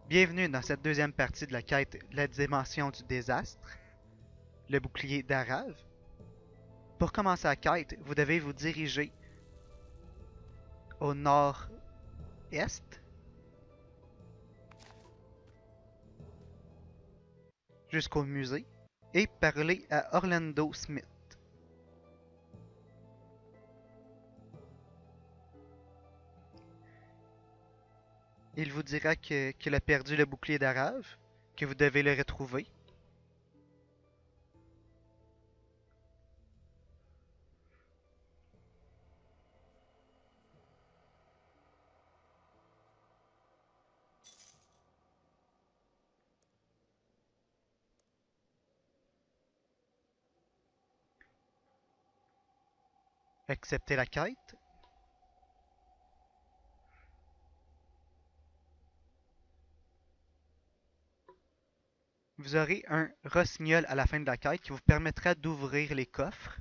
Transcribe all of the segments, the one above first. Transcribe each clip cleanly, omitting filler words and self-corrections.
Bienvenue dans cette deuxième partie de la quête La Dimension du Désastre, le bouclier d'Arav. Pour commencer la quête, vous devez vous diriger au nord-est jusqu'au musée et parler à Orlando Smith. Il vous dira qu'il a perdu le bouclier d'Arav, que vous devez le retrouver. Acceptez la quête. Vous aurez un rossignol à la fin de la quête qui vous permettra d'ouvrir les coffres.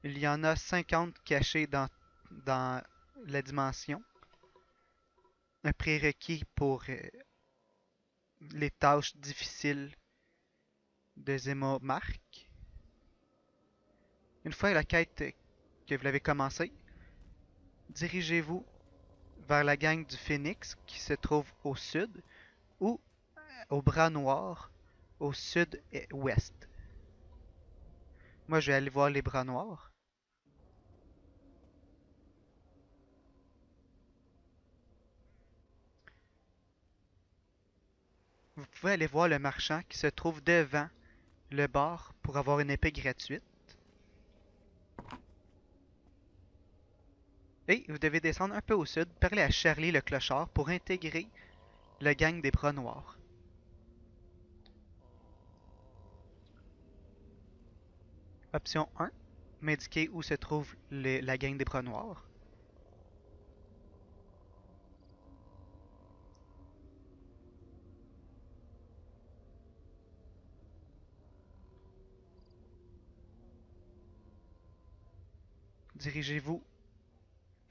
Il y en a 50 cachés dans la dimension. Un prérequis pour les tâches difficiles de Zemo-Mark. Une fois la quête que vous l'avez commencée, dirigez-vous vers la gang du Phoenix qui se trouve au sud ou au bras noir au sud-ouest. Moi, je vais aller voir les bras noirs. Vous pouvez aller voir le marchand qui se trouve devant le bar pour avoir une épée gratuite. Et vous devez descendre un peu au sud, parler à Charlie le clochard pour intégrer le gang des bras noirs. Option 1, m'indiquer où se trouve la gang des bras noirs. Dirigez-vous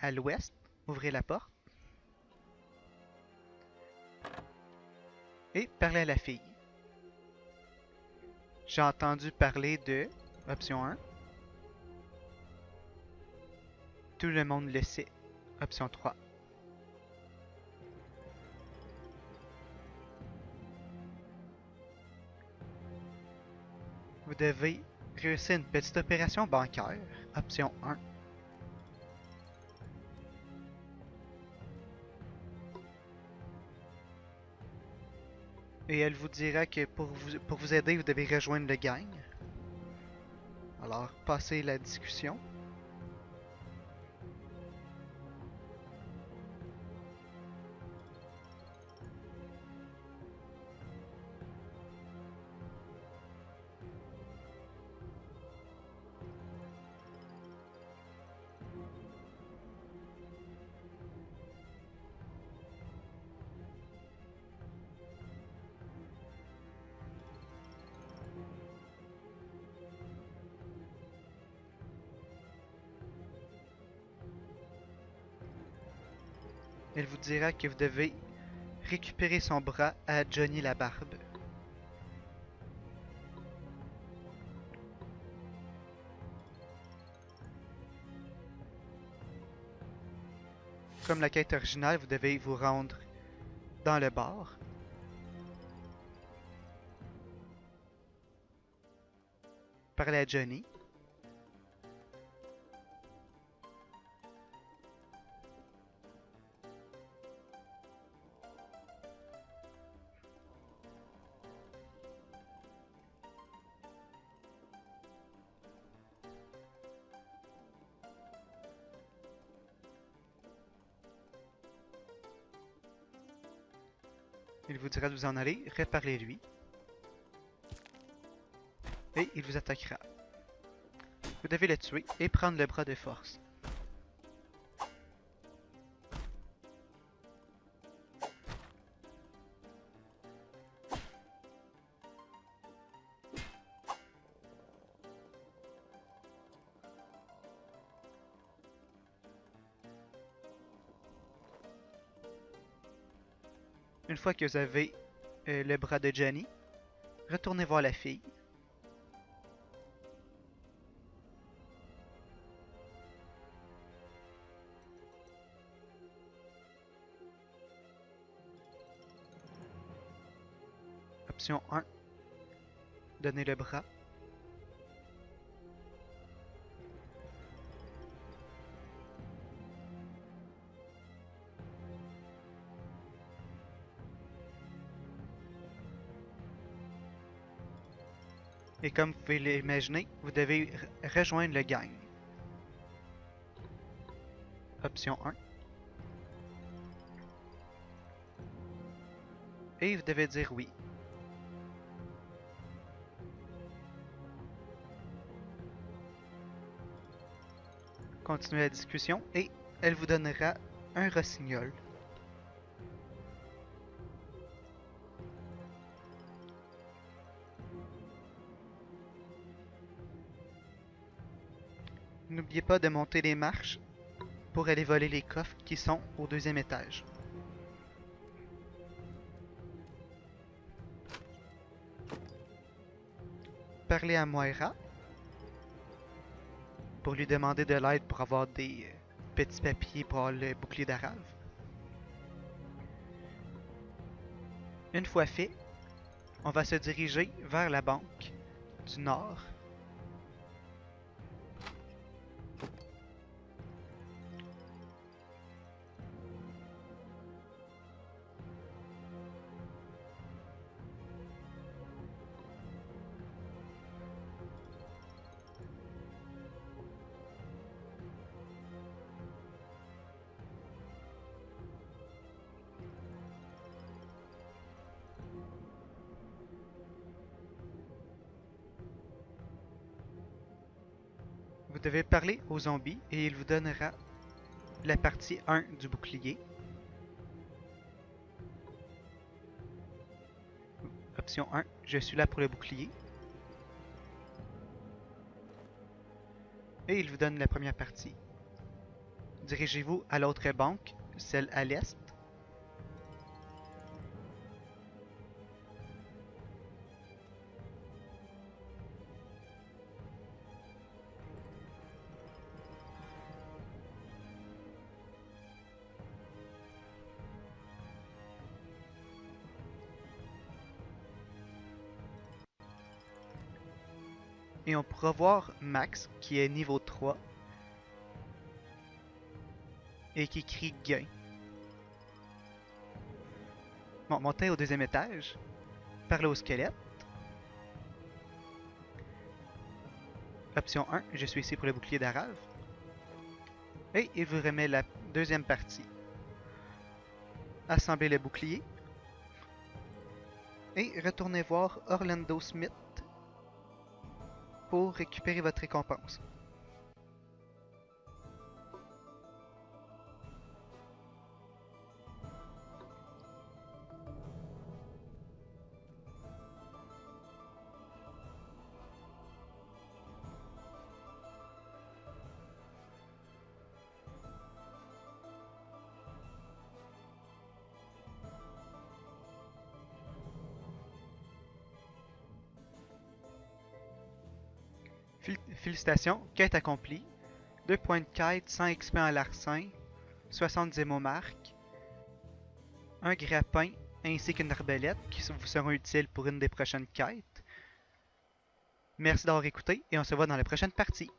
à l'ouest, ouvrez la porte et parlez à la fille. J'ai entendu parler de option 1. Tout le monde le sait. Option 3. Vous devez réussir une petite opération bancaire. Option 1. Et elle vous dira que pour vous aider, vous devez rejoindre le gang. Alors, passez la discussion. Elle vous dira que vous devez récupérer son bras à Johnny la Barbe. Comme la quête originale, vous devez vous rendre dans le bar. Parler à Johnny. Il vous dira de vous en aller, reparlez-lui. Et il vous attaquera. Vous devez le tuer et prendre le bras de force. Une fois que vous avez le bras de Jenny, retournez voir la fille. Option 1, donnez le bras. Et comme vous pouvez l'imaginer, vous devez rejoindre le gang. Option 1. Et vous devez dire oui. Continuez la discussion et elle vous donnera un rossignol. N'oubliez pas de monter les marches pour aller voler les coffres qui sont au deuxième étage. Parlez à Moira pour lui demander de l'aide pour avoir des petits papiers pour avoir le bouclier d'Arave. Une fois fait, on va se diriger vers la banque du Nord. Vous devez parler au zombie et il vous donnera la partie 1 du bouclier. Option 1, je suis là pour le bouclier. Et il vous donne la première partie. Dirigez-vous à l'autre banque, celle à l'est. Et on pourra voir Max, qui est niveau 3, et qui crie gain. Bon, montez au deuxième étage, parlez au squelette. Option 1, je suis ici pour le bouclier d'Arave. Et il vous remet la deuxième partie. Assemblez le bouclier. Et retournez voir Orlando Smith pour récupérer votre récompense. Félicitations, quête accomplie. 2 points de quête, 100 XP en larcin, 60 émomarques, un grappin ainsi qu'une arbalète qui vous seront utiles pour une des prochaines quêtes. Merci d'avoir écouté et on se voit dans la prochaine partie.